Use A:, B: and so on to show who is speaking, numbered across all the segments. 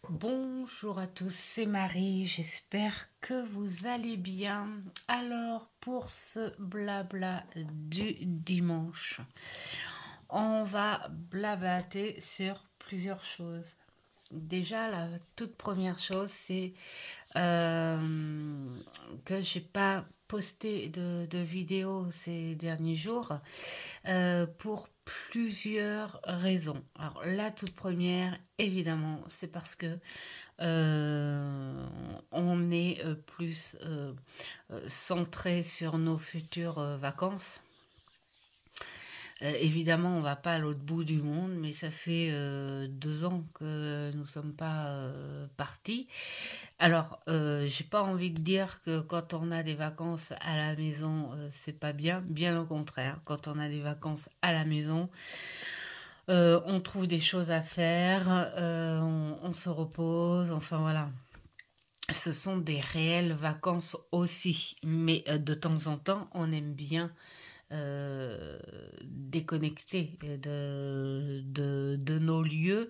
A: Bonjour à tous, c'est Marie, j'espère que vous allez bien. Alors pour ce blabla du dimanche, on va blablater sur plusieurs choses. Déjà, la toute première chose, c'est euh, que j'ai pas posté de vidéo ces derniers jours pour plusieurs raisons. Alors la toute première, évidemment, c'est parce que on est plus centré sur nos futures vacances. Évidemment, on va pas à l'autre bout du monde, mais ça fait 2 ans que nous sommes pas partis. Alors, j'ai pas envie de dire que quand on a des vacances à la maison, c'est pas bien. Bien au contraire, quand on a des vacances à la maison, on trouve des choses à faire, on se repose, enfin voilà. Ce sont des réelles vacances aussi, mais de temps en temps, on aime bien déconnecter de nos lieux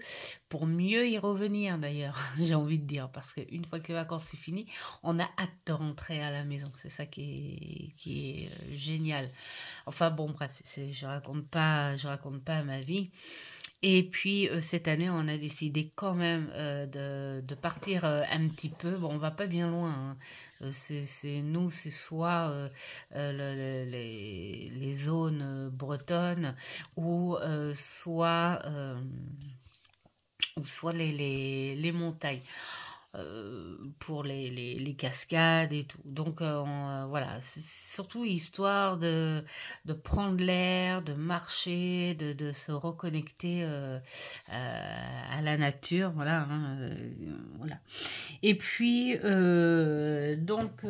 A: pour mieux y revenir d'ailleurs, j'ai envie de dire, parce qu'une fois que les vacances c'est fini, on a hâte de rentrer à la maison, c'est ça qui est génial. Enfin bon, bref, je raconte pas ma vie. Et puis cette année, on a décidé quand même de partir un petit peu. Bon, on va pas bien loin, hein. Nous, c'est soit les zones bretonnes ou soit les montagnes pour les cascades et tout. Donc voilà, c'est surtout histoire de prendre l'air, de marcher, de se reconnecter à la nature. Voilà, hein, voilà. Et puis, donc,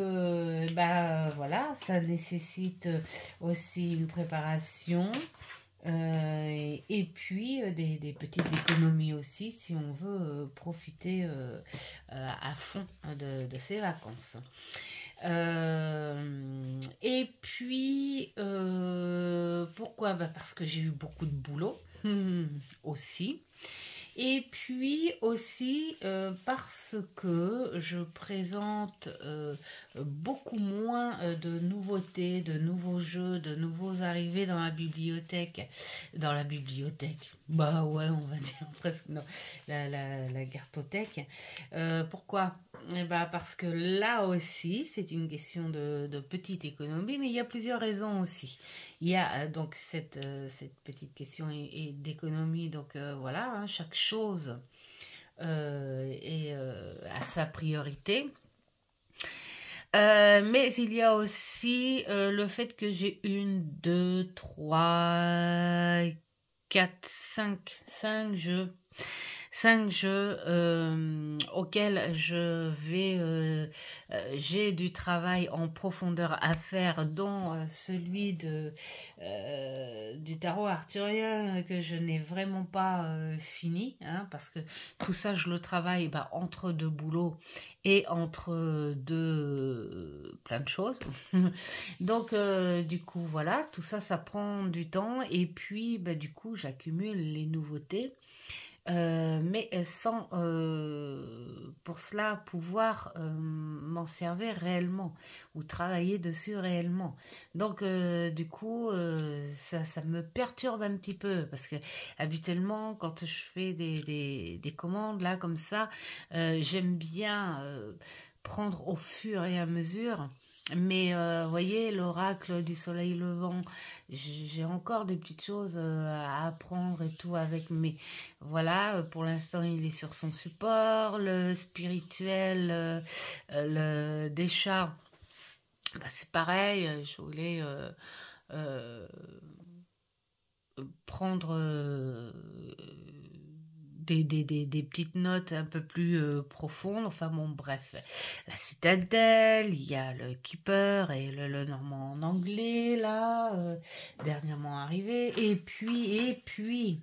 A: bah voilà, ça nécessite aussi une préparation. Et puis des petites économies aussi si on veut profiter à fond de ces vacances. Et puis pourquoi? Bah parce que j'ai eu beaucoup de boulot aussi. Et puis aussi parce que je présente beaucoup moins de nouveautés, de nouveaux jeux, de nouveaux arrivés dans la bibliothèque. Dans la bibliothèque, bah ouais, on va dire presque, non, la cartothèque. Pourquoi? Eh ben, parce que là aussi, c'est une question de petite économie, mais il y a plusieurs raisons aussi. Il y a donc cette petite question d'économie, donc voilà, hein, chaque chose a sa priorité. Mais il y a aussi le fait que j'ai une, deux, trois, quatre, cinq jeux. 5 jeux auxquels j'ai du travail en profondeur à faire, dont celui du tarot arthurien que je n'ai vraiment pas fini, hein, parce que tout ça je le travaille entre deux boulots et entre deux plein de choses. Donc du coup voilà, tout ça ça prend du temps et puis du coup j'accumule les nouveautés. Mais sans pour cela pouvoir m'en servir réellement ou travailler dessus réellement. Donc du coup ça me perturbe un petit peu parce que habituellement quand je fais des commandes là comme ça, j'aime bien prendre au fur et à mesure. Mais vous voyez, l'oracle du soleil levant, j'ai encore des petites choses à apprendre et tout avec mes... Voilà, pour l'instant, il est sur son support. Le spirituel, des chats, c'est pareil. Je voulais euh, prendre des petites notes un peu plus profondes. Enfin bon, bref. La citadelle, il y a le Keeper et le normand en anglais, là, dernièrement arrivé. Et puis,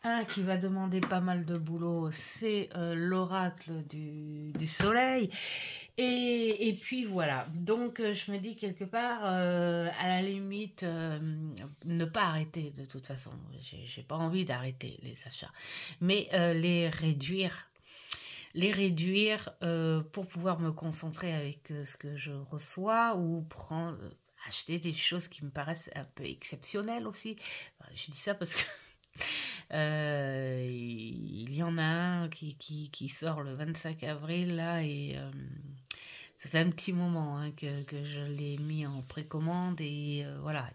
A: un qui va demander pas mal de boulot, c'est l'oracle du soleil. Et puis voilà. Donc je me dis quelque part, à la limite, ne pas arrêter de toute façon. J'ai pas envie d'arrêter les achats, mais les réduire. les réduire pour pouvoir me concentrer avec ce que je reçois ou prendre, acheter des choses qui me paraissent un peu exceptionnelles aussi. Je dis ça parce que il y en a un qui sort le 25 avril là et ça fait un petit moment hein, que je l'ai mis en précommande et voilà,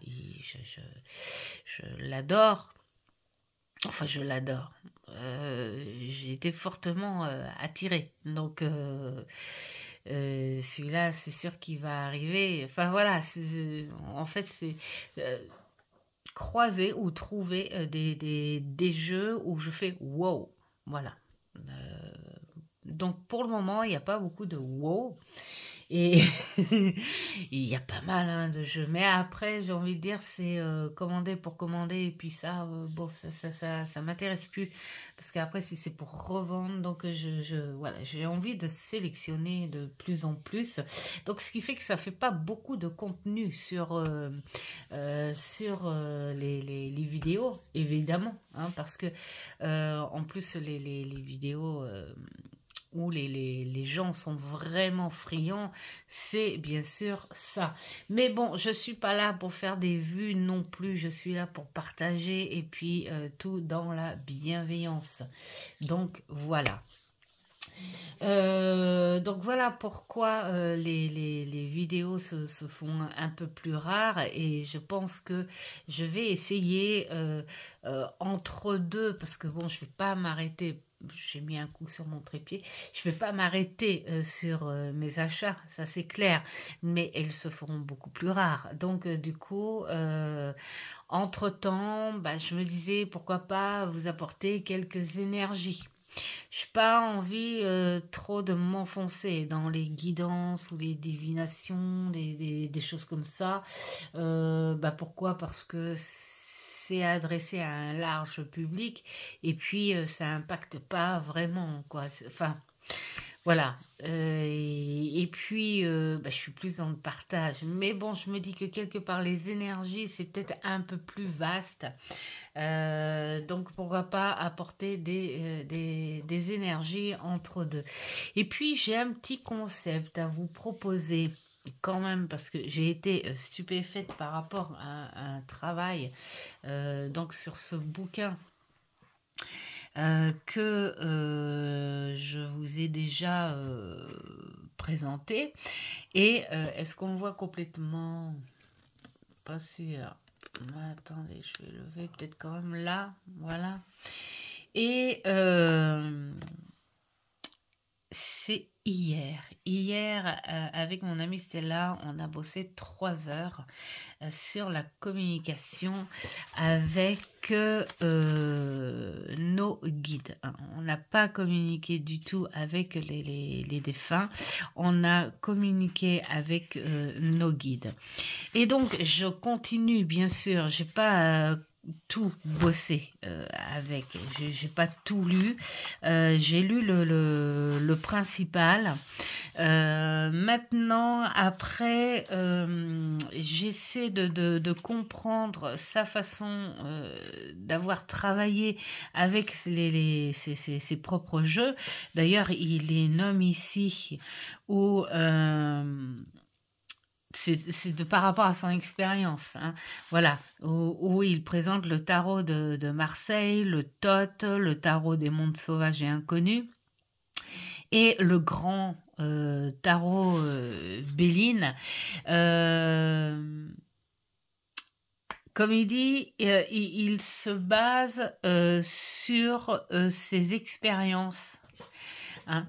A: je l'adore. Enfin, je l'adore. J'ai été fortement attirée. Donc, celui-là, c'est sûr qu'il va arriver. Enfin, voilà. En fait, c'est croiser ou trouver des jeux où je fais wow. Voilà. Donc, pour le moment, il n'y a pas beaucoup de wow. Et il y a pas mal hein, de jeux. Mais après, j'ai envie de dire, c'est commander pour commander. Et puis ça, bon, ça m'intéresse plus. Parce qu'après, si c'est pour revendre, donc voilà, j'ai envie de sélectionner de plus en plus. Donc, ce qui fait que ça fait pas beaucoup de contenu sur les vidéos, évidemment. Hein, parce que, en plus, les vidéos... où les gens sont vraiment friands, c'est bien sûr ça. Mais bon, je suis pas là pour faire des vues non plus, je suis là pour partager et puis tout dans la bienveillance. Donc voilà. Donc voilà pourquoi les vidéos se font un peu plus rares et je pense que je vais essayer entre deux, parce que bon, je vais pas m'arrêter. J'ai mis un coup sur mon trépied. Je ne vais pas m'arrêter sur mes achats, ça c'est clair, mais elles se feront beaucoup plus rares. Donc du coup, entre-temps, bah, je me disais pourquoi pas vous apporter quelques énergies. Je n'ai pas envie trop de m'enfoncer dans les guidances ou les divinations, des choses comme ça. Bah pourquoi? Parce que c'est adressé à un large public et puis ça impacte pas vraiment quoi. Enfin voilà. Et puis bah, je suis plus dans le partage. Mais bon, je me dis que quelque part les énergies c'est peut-être un peu plus vaste. Donc pourquoi pas apporter des énergies entre deux. Et puis j'ai un petit concept à vous proposer quand même parce que j'ai été stupéfaite par rapport à un travail donc sur ce bouquin que je vous ai déjà présenté. Et est-ce qu'on voit complètement? Pas sûr. Attendez, je vais lever peut-être quand même là. Voilà. Et c'est hier. Hier, avec mon amie Stella, on a bossé 3 heures sur la communication avec nos guides. On n'a pas communiqué du tout avec les défunts. On a communiqué avec nos guides. Et donc, je continue, bien sûr. J'ai pas tout bossé avec. J'ai pas tout lu. J'ai lu le principal. Maintenant, après, j'essaie de comprendre sa façon d'avoir travaillé avec ses propres jeux. D'ailleurs, il les nomme ici où c'est par rapport à son expérience, hein. Voilà, où il présente le tarot de Marseille, le Thoth, le tarot des mondes sauvages et inconnus, et le grand tarot Béline. Comme il dit, il se base sur ses expériences. Hein.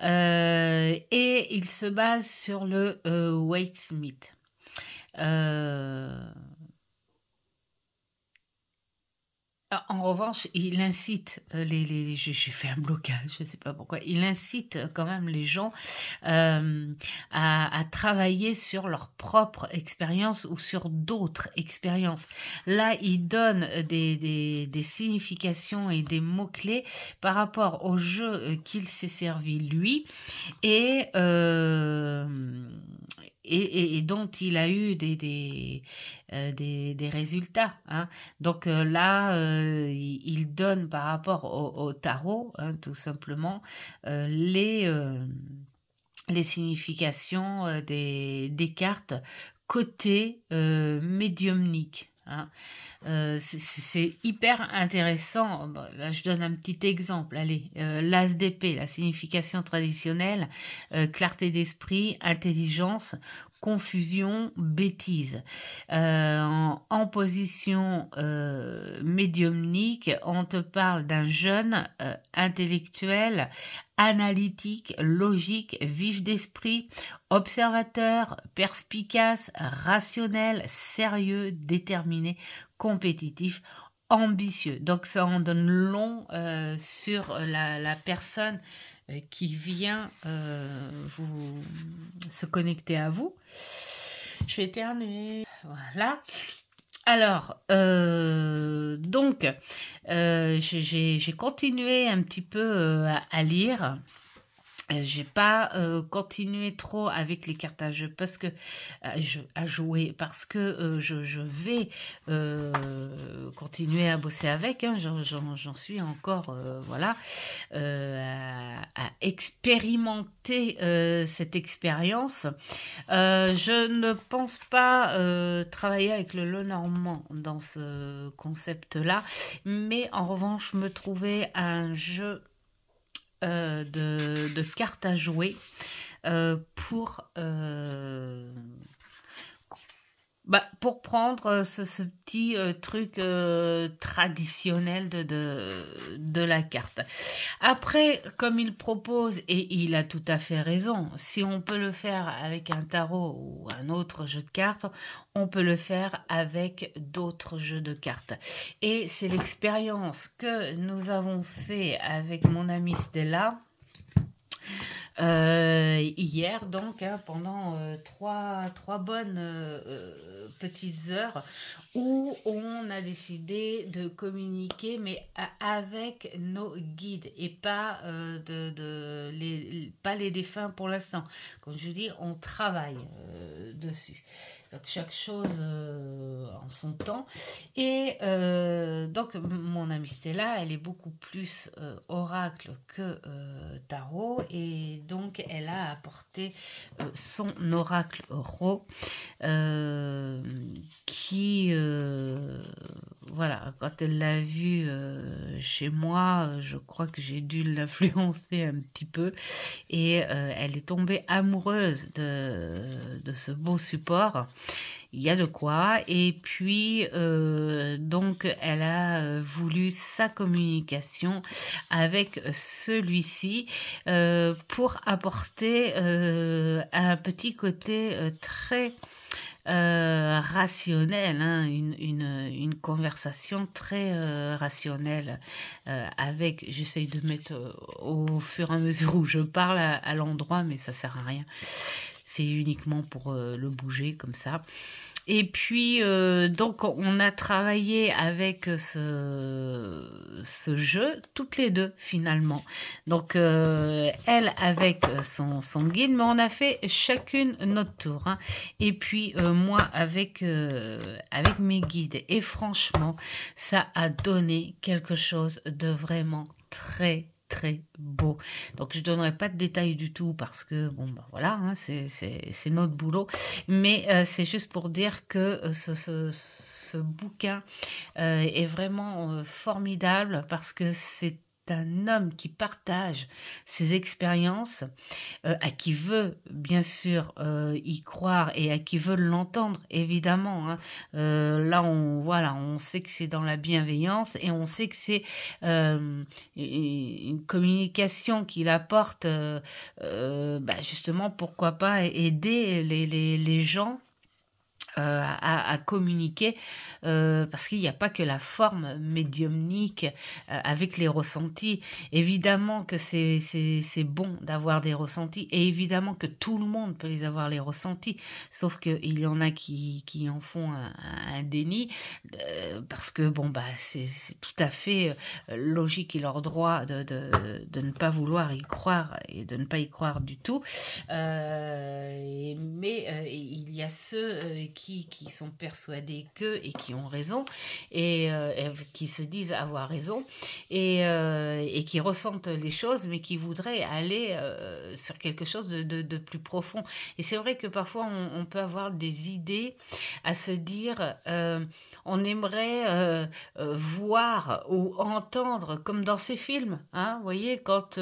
A: Et il se base sur le Waite Smith. En revanche, il incite j'ai fait un blocage, je ne sais pas pourquoi. Il incite quand même les gens à travailler sur leur propre expérience ou sur d'autres expériences. Là, il donne des significations et des mots-clés par rapport au jeu qu'il s'est servi lui et et dont il a eu des résultats, hein. Donc là, il donne par rapport au tarot, hein, tout simplement, les significations des cartes côté médiumnique, hein. C'est hyper intéressant. Bon, là, je donne un petit exemple. Allez, l'as d'épée, la signification traditionnelle, clarté d'esprit, intelligence, confusion, bêtise. En position médiumnique, on te parle d'un jeune intellectuel, analytique, logique, vif d'esprit, observateur, perspicace, rationnel, sérieux, déterminé, compétitif, ambitieux. Donc ça en donne long sur la personne qui vient se connecter à vous. Je vais éternuer. Voilà. Alors, donc, j'ai continué un petit peu à lire. J'ai pas continué trop avec les cartes à jeu parce que à jouer parce que je vais continuer à bosser avec, hein, j'en suis encore voilà à expérimenter cette expérience. Je ne pense pas travailler avec le Lenormand dans ce concept-là, mais en revanche me trouver un jeu de cartes à jouer pour prendre ce petit truc traditionnel de la carte. Après, comme il propose, et il a tout à fait raison, si on peut le faire avec un tarot ou un autre jeu de cartes, on peut le faire avec d'autres jeux de cartes. Et c'est l'expérience que nous avons fait avec mon amie Stella hier, donc, hein, pendant trois bonnes petites heures où on a décidé de communiquer, mais avec nos guides et pas pas les défunts pour l'instant. Comme je dis, on travaille dessus. Donc chaque chose en son temps. Et donc mon amie Stella, elle est beaucoup plus oracle que tarot, et donc elle a apporté son oracle Ro qui voilà, quand elle l'a vu chez moi, je crois que j'ai dû l'influencer un petit peu, et elle est tombée amoureuse de ce beau support. Il y a de quoi. Et puis donc elle a voulu sa communication avec celui-ci pour apporter un petit côté très rationnel, hein, une conversation très rationnelle avec, j'essaye de mettre au fur et à mesure où je parle à l'endroit, mais ça sert à rien, c'est uniquement pour le bouger comme ça. Et puis donc on a travaillé avec ce jeu toutes les deux finalement. Donc elle avec son guide, mais on a fait chacune notre tour, hein. Et puis moi avec mes guides. Et franchement, ça a donné quelque chose de vraiment très beau. Donc je donnerai pas de détails du tout parce que bon ben voilà, hein, c'est notre boulot, mais c'est juste pour dire que ce bouquin est vraiment formidable parce que c'est un homme qui partage ses expériences, à qui veut bien sûr y croire et à qui veut l'entendre évidemment, hein. Là on sait que c'est dans la bienveillance et on sait que c'est une communication qu'il apporte justement, pourquoi pas aider les gens à communiquer, parce qu'il n'y a pas que la forme médiumnique avec les ressentis. Évidemment que c'est bon d'avoir des ressentis, et évidemment que tout le monde peut les avoir, les ressentis, sauf qu'il y en a qui en font un déni, parce que bon, bah, c'est tout à fait logique et leur droit de ne pas vouloir y croire et de ne pas y croire du tout. Mais il y a ceux qui sont persuadés que et qui ont raison, et qui se disent avoir raison, et qui ressentent les choses, mais qui voudraient aller sur quelque chose de plus profond. Et c'est vrai que parfois on peut avoir des idées à se dire, on aimerait voir ou entendre comme dans ces films, hein, vous voyez, quand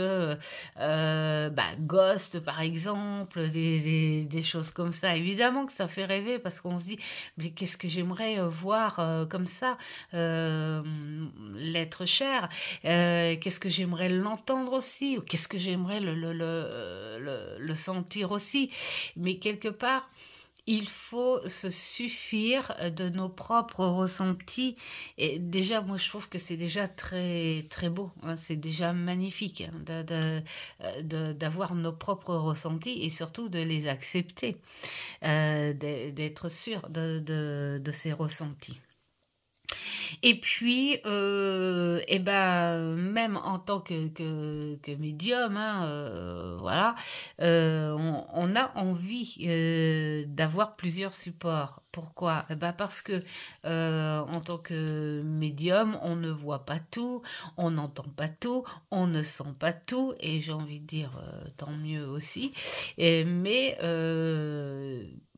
A: Ghost par exemple, des choses comme ça. Évidemment que ça fait rêver, parce qu'on se dit, mais qu'est-ce que j'aimerais voir comme ça, l'être cher, qu'est-ce que j'aimerais l'entendre aussi, ou qu'est-ce que j'aimerais le sentir aussi. Mais quelque part, il faut se suffire de nos propres ressentis. Et déjà, moi, je trouve que c'est déjà très, très beau, hein. C'est déjà magnifique, hein, d'avoir nos propres ressentis, et surtout de les accepter, d'être sûr de ces ressentis. Et puis, même en tant que médium, hein, voilà, on a envie d'avoir plusieurs supports. Pourquoi? Parce que en tant que médium, on ne voit pas tout, on n'entend pas tout, on ne sent pas tout, et j'ai envie de dire tant mieux aussi. Mais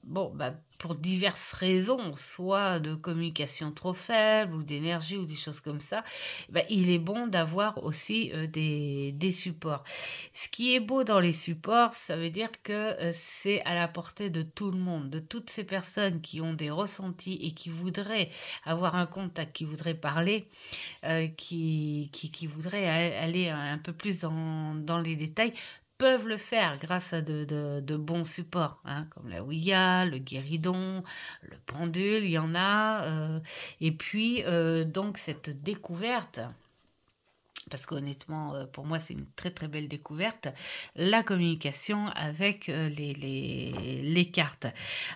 A: bon, pour diverses raisons, soit de communication trop faible, ou d'énergie, ou des choses comme ça, il est bon d'avoir aussi des supports. Ce qui est beau dans les supports, ça veut dire que c'est à la portée de tout le monde, de toutes ces personnes qui ont des ressentis et qui voudraient avoir un contact, qui voudraient parler, qui voudraient aller un peu plus dans les détails, peuvent le faire grâce à de bons supports, hein, comme la Ouija, le guéridon, le pendule, il y en a. Et puis, donc, cette découverte, parce qu'honnêtement, pour moi, c'est une très très belle découverte, la communication avec les cartes.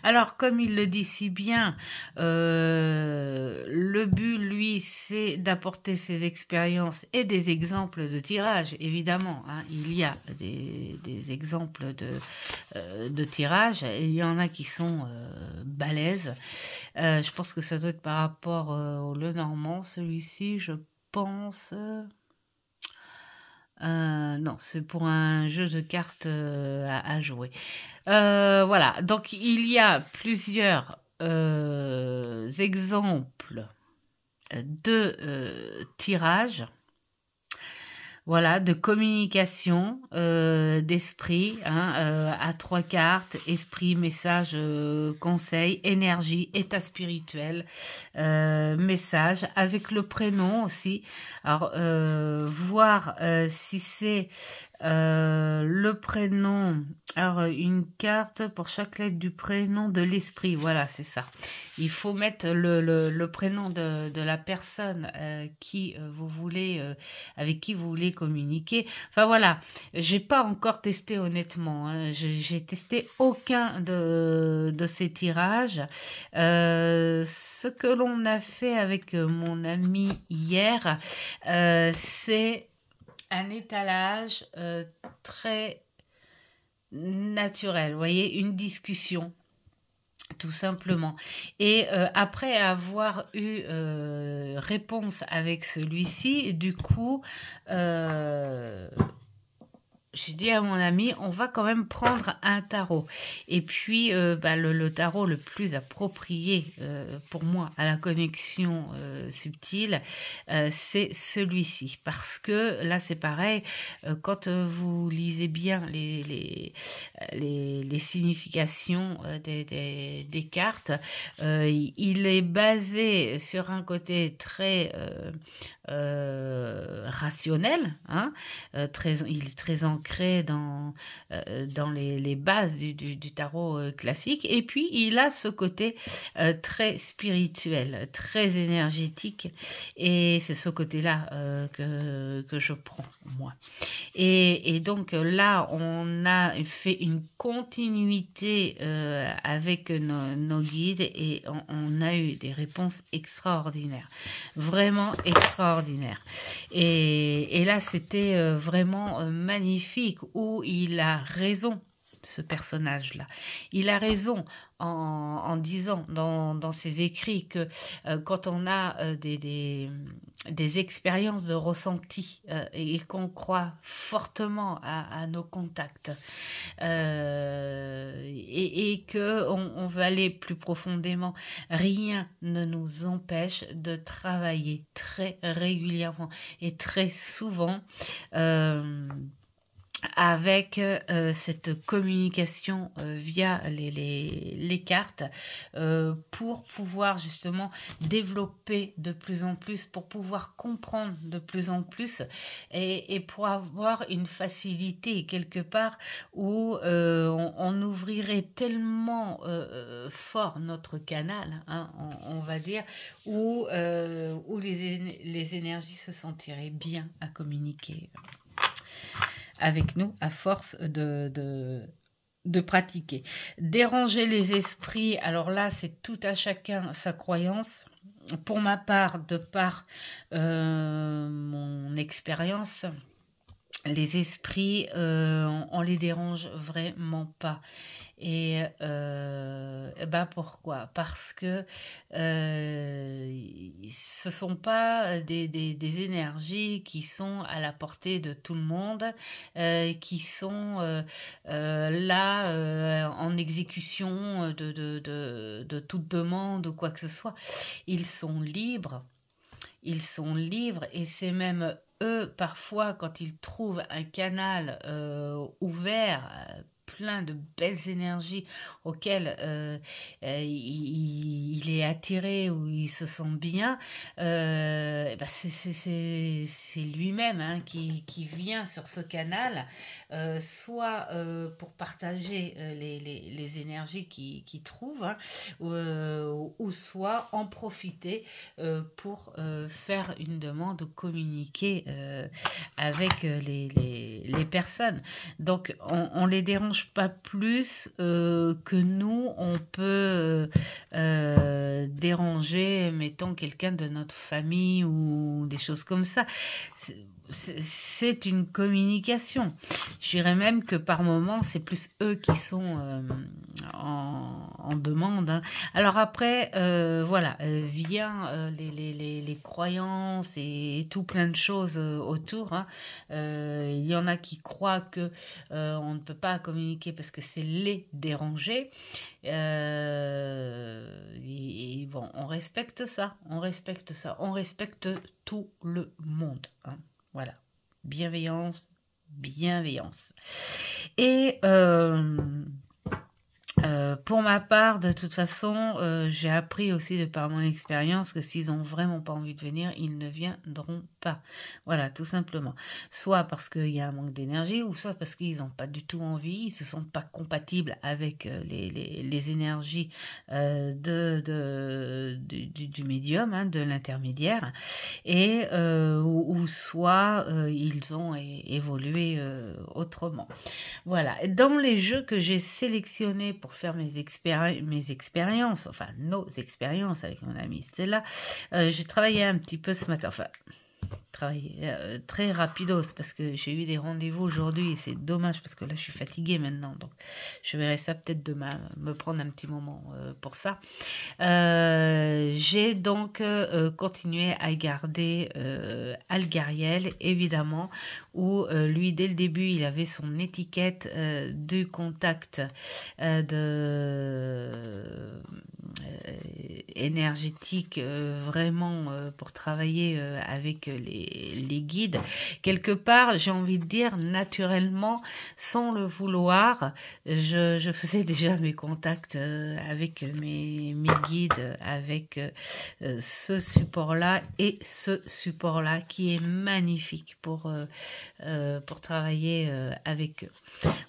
A: Alors, comme il le dit si bien, le but, lui, c'est d'apporter ses expériences et des exemples de tirage, évidemment, hein. Il y a des exemples de tirage, et il y en a qui sont balèzes. Je pense que ça doit être par rapport au Lenormand, celui-ci, je pense... non, c'est pour un jeu de cartes à jouer. Voilà, donc il y a plusieurs exemples de tirage, voilà, de communication d'esprit, hein, à 3 cartes: esprit, message, conseil, énergie, état spirituel, message, avec le prénom aussi. Alors, voir si c'est le prénom. Alors, une carte pour chaque lettre du prénom de l'esprit. Voilà, c'est ça. Il faut mettre le prénom de la personne qui vous voulez, avec qui vous voulez communiquer. Enfin voilà, j'ai pas encore testé honnêtement, hein. J'ai testé aucun de ces tirages. Ce que l'on a fait avec mon ami hier, c'est un étalage très naturel, vous voyez, une discussion, tout simplement. Et après avoir eu réponse avec celui-ci, du coup, j'ai dit à mon ami, on va quand même prendre un tarot. Et puis, le tarot le plus approprié pour moi à la connexion subtile, c'est celui-ci. Parce que là, c'est pareil, quand vous lisez bien les significations des cartes, il est basé sur un côté très rationnel, hein, il est très ancré dans les bases du tarot classique, et puis il a ce côté très spirituel, très énergétique, et c'est ce côté-là que je prends, moi. Et donc là, on a fait une continuité avec nos guides, et on a eu des réponses extraordinaires, vraiment extraordinaires. Et là, c'était vraiment magnifique, où il a raison, ce personnage-là. Il a raison en disant dans ses écrits que quand on a des expériences de ressenti et qu'on croit fortement à nos contacts, et que on veut aller plus profondément, rien ne nous empêche de travailler très régulièrement et très souvent avec cette communication via les cartes, pour pouvoir justement développer de plus en plus, pour pouvoir comprendre de plus en plus, et pour avoir une facilité quelque part où on ouvrirait tellement fort notre canal, hein, on va dire, où les énergies se sentiraient bien à communiquer avec nous à force de pratiquer. Déranger les esprits, alors là, c'est tout à chacun sa croyance. Pour ma part, de par mon expérience, les esprits, on les dérange vraiment pas. Et pourquoi? Parce que ce sont pas des énergies qui sont à la portée de tout le monde, qui sont là en exécution de toute demande ou quoi que ce soit. Ils sont libres. Ils sont libres, et c'est même eux, parfois, quand ils trouvent un canal ouvert, plein de belles énergies auxquelles il est attiré, ou il se sent bien, c'est lui-même, hein, qui vient sur ce canal, soit pour partager les énergies qu'il trouve, hein, ou soit en profiter pour faire une demande ou communiquer avec les personnes. Donc on les dérange pas plus que nous on peut déranger, mettons, quelqu'un de notre famille ou des choses comme ça. C'est une communication. Je dirais même que par moment, c'est plus eux qui sont en demande, hein. Alors après, voilà, vient les croyances et tout plein de choses autour, hein. Il y en a qui croient que on ne peut pas communiquer parce que c'est les déranger. Et bon, on respecte ça, on respecte tout le monde, hein. Voilà, bienveillance. Et pour ma part, de toute façon, j'ai appris aussi de par mon expérience que s'ils ont vraiment pas envie de venir, ils ne viendront pas. Voilà, tout simplement. Soit parce qu'il y a un manque d'énergie, ou soit parce qu'ils n'ont pas du tout envie, ils se sentent pas compatibles avec les énergies du médium, hein, de l'intermédiaire, et ou soit ils ont évolué autrement. Voilà. Dans les jeux que j'ai sélectionnés pour faire mes expériences, enfin nos expériences avec mon amie Stella, j'ai travaillé un petit peu ce matin, enfin très rapidos, parce que j'ai eu des rendez-vous aujourd'hui et c'est dommage parce que là je suis fatiguée maintenant, donc je verrai ça peut-être demain, me prendre un petit moment pour ça. J'ai donc continué à garder Algariel, évidemment, où lui dès le début il avait son étiquette du contact énergétique vraiment pour travailler avec les guides. Quelque part, j'ai envie de dire, naturellement, sans le vouloir, je faisais déjà mes contacts avec mes guides, avec ce support-là et ce support-là qui est magnifique pour travailler avec eux.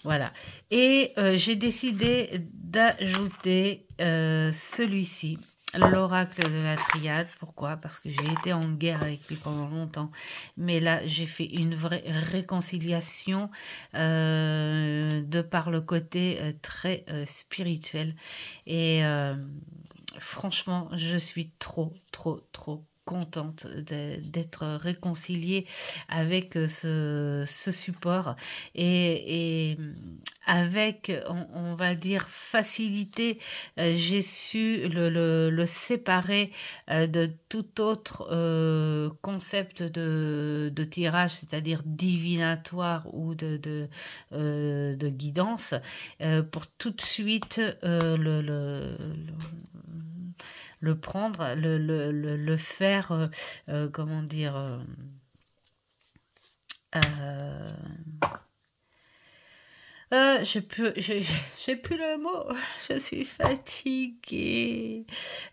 A: Voilà. Et j'ai décidé d'ajouter celui-ci, l'oracle de la triade. Pourquoi? Parce que j'ai été en guerre avec lui pendant longtemps. Mais là, j'ai fait une vraie réconciliation de par le côté très spirituel. Et franchement, je suis trop contente d'être réconciliée avec ce support et avec, on va dire, facilité, j'ai su le séparer de tout autre concept de tirage, c'est-à-dire divinatoire ou de guidance, pour tout de suite le prendre, le faire, comment dire, j'ai plus le mot, je suis fatiguée.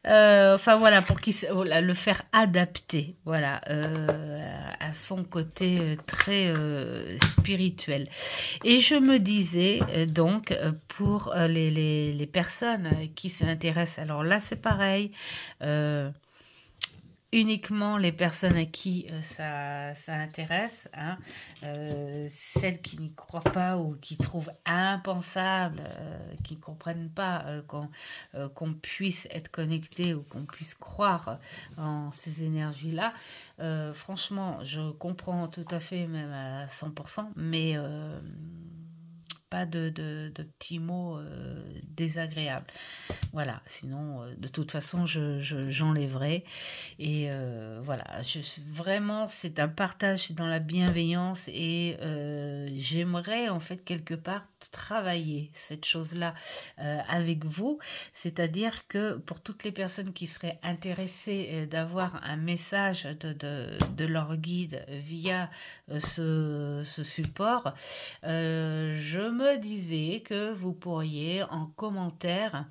A: Enfin voilà, pour voilà, le faire adapter, voilà, à son côté très spirituel. Et je me disais donc pour les personnes qui s'intéressent, alors là c'est pareil. Uniquement les personnes à qui ça intéresse, hein, celles qui n'y croient pas ou qui trouvent impensable, qui ne comprennent pas qu'on puisse être connecté ou qu'on puisse croire en ces énergies-là. Franchement, je comprends tout à fait, même à 100%, mais pas de petits mots désagréables. Voilà, sinon, de toute façon, j'enlèverai. Et voilà, vraiment, c'est un partage dans la bienveillance et j'aimerais, en fait, quelque part, travailler cette chose-là avec vous. C'est-à-dire que pour toutes les personnes qui seraient intéressées d'avoir un message de leur guide via ce support, je me disais que vous pourriez en commentaire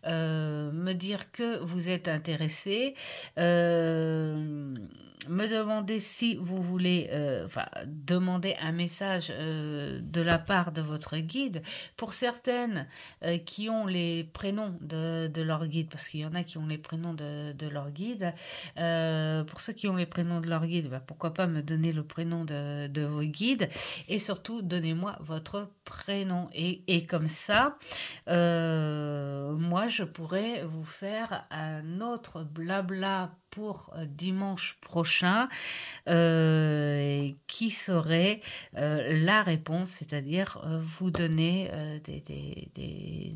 A: me dire que vous êtes intéressé, me demander si vous voulez, demander un message de la part de votre guide. Pour certaines qui ont les prénoms de leur guide, parce qu'il y en a qui ont les prénoms de leur guide, pour ceux qui ont les prénoms de leur guide, pourquoi pas me donner le prénom de vos guides, et surtout donnez-moi votre prénom, et comme ça moi je pourrais vous faire un autre blabla pour dimanche prochain qui serait la réponse, c'est-à-dire vous donner des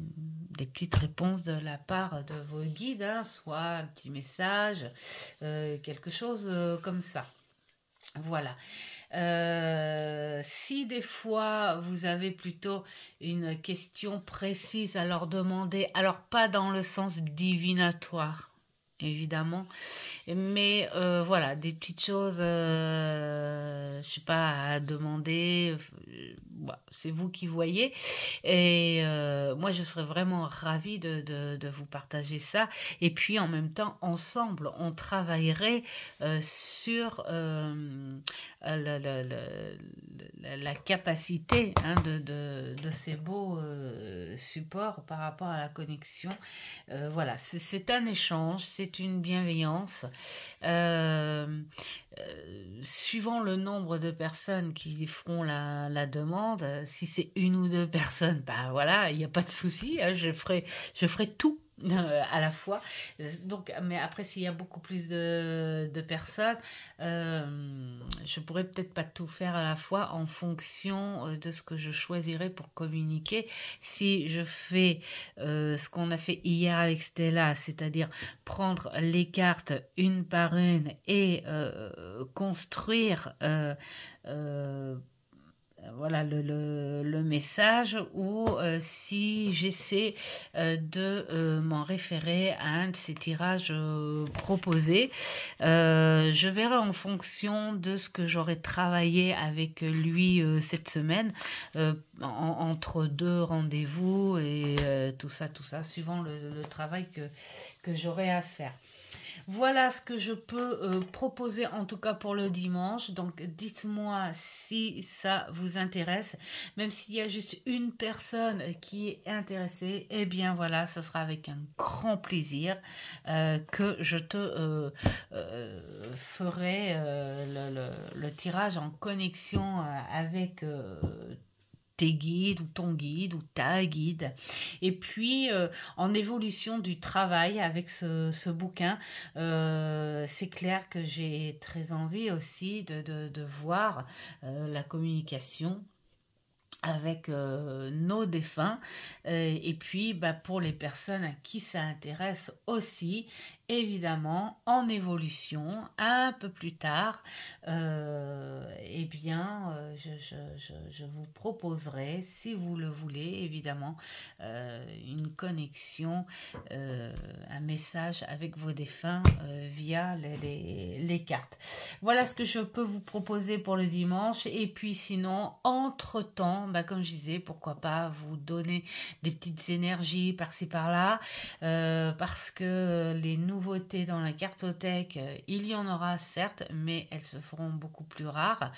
A: petites réponses de la part de vos guides, hein, soit un petit message, quelque chose comme ça. Voilà. Si des fois vous avez plutôt une question précise à leur demander, alors pas dans le sens divinatoire, évidemment, mais voilà, des petites choses, je sais pas, à demander, c'est vous qui voyez, et moi je serais vraiment ravie de vous partager ça, et puis en même temps ensemble on travaillerait sur la capacité, hein, de ces beaux supports par rapport à la connexion. Voilà, c'est un échange, c'est une bienveillance. Suivant le nombre de personnes qui feront la demande, si c'est une ou deux personnes, voilà, il n'y a pas de souci, hein, je ferai tout à la fois. Donc, mais après, s'il y a beaucoup plus de personnes, je pourrais peut-être pas tout faire à la fois en fonction de ce que je choisirais pour communiquer. Si je fais ce qu'on a fait hier avec Stella, c'est-à-dire prendre les cartes une par une et construire voilà le message, ou si j'essaie de m'en référer à un de ces tirages proposés. Je verrai en fonction de ce que j'aurai travaillé avec lui cette semaine, entre deux rendez-vous et tout ça, suivant le travail que j'aurai à faire. Voilà ce que je peux proposer en tout cas pour le dimanche. Donc dites-moi si ça vous intéresse. Même s'il y a juste une personne qui est intéressée, eh bien voilà, ce sera avec un grand plaisir que je te ferai le tirage en connexion avec tes guides ou ton guide ou ta guide. Et puis en évolution du travail avec ce bouquin, c'est clair que j'ai très envie aussi de voir la communication avec nos défunts, et puis pour les personnes à qui ça intéresse aussi, évidemment en évolution un peu plus tard, eh bien je vous proposerai, si vous le voulez évidemment, une connexion, un message avec vos défunts via les cartes. Voilà ce que je peux vous proposer pour le dimanche. Et puis sinon, entre-temps, comme je disais, pourquoi pas vous donner des petites énergies par-ci par-là, parce que les nouveautés dans la cartothèque, il y en aura certes, mais elles se feront beaucoup plus rares.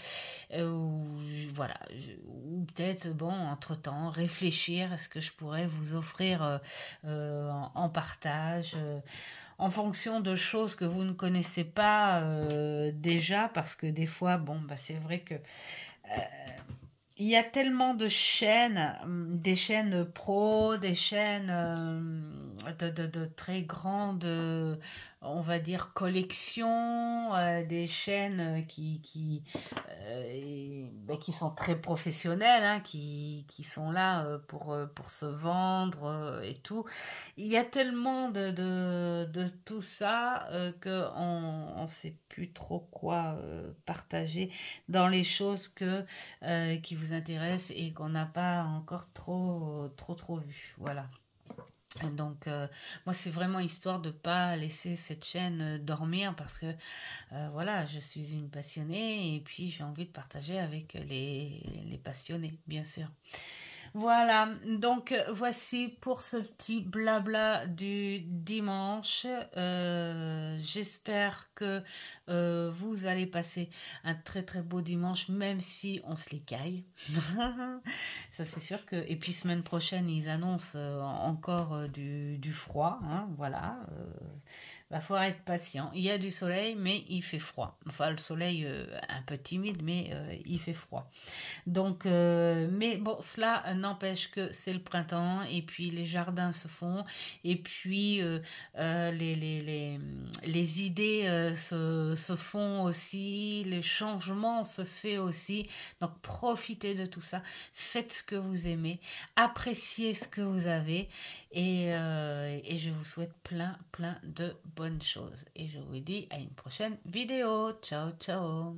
A: Voilà, ou peut-être, entre-temps, réfléchir à ce que je pourrais vous offrir en partage, en fonction de choses que vous ne connaissez pas déjà, parce que des fois, c'est vrai que il y a tellement de chaînes, des chaînes pro, des chaînes de très grandes, on va dire, collections, des chaînes qui sont très professionnelles, hein, qui sont là pour se vendre et tout. Il y a tellement de tout ça qu'on ne sait plus trop quoi partager dans les choses qui vous intéressent et qu'on n'a pas encore trop vu. Voilà. Donc moi c'est vraiment histoire de pas laisser cette chaîne dormir, parce que voilà, je suis une passionnée et puis j'ai envie de partager avec les passionnés, bien sûr. Voilà, donc voici pour ce petit blabla du dimanche. J'espère que vous allez passer un très très beau dimanche, même si on se les caille. Ça c'est sûr que... Et puis semaine prochaine, ils annoncent encore du froid, hein, voilà. Faut être patient. Il y a du soleil, mais il fait froid. Enfin, le soleil un peu timide, mais il fait froid. Donc, mais bon, cela n'empêche que c'est le printemps, et puis les jardins se font, et puis les idées se font aussi, les changements se font aussi. Donc, profitez de tout ça, faites ce que vous aimez, appréciez ce que vous avez, et je vous souhaite plein de bonnes choses. Et je vous dis à une prochaine vidéo. Ciao, ciao.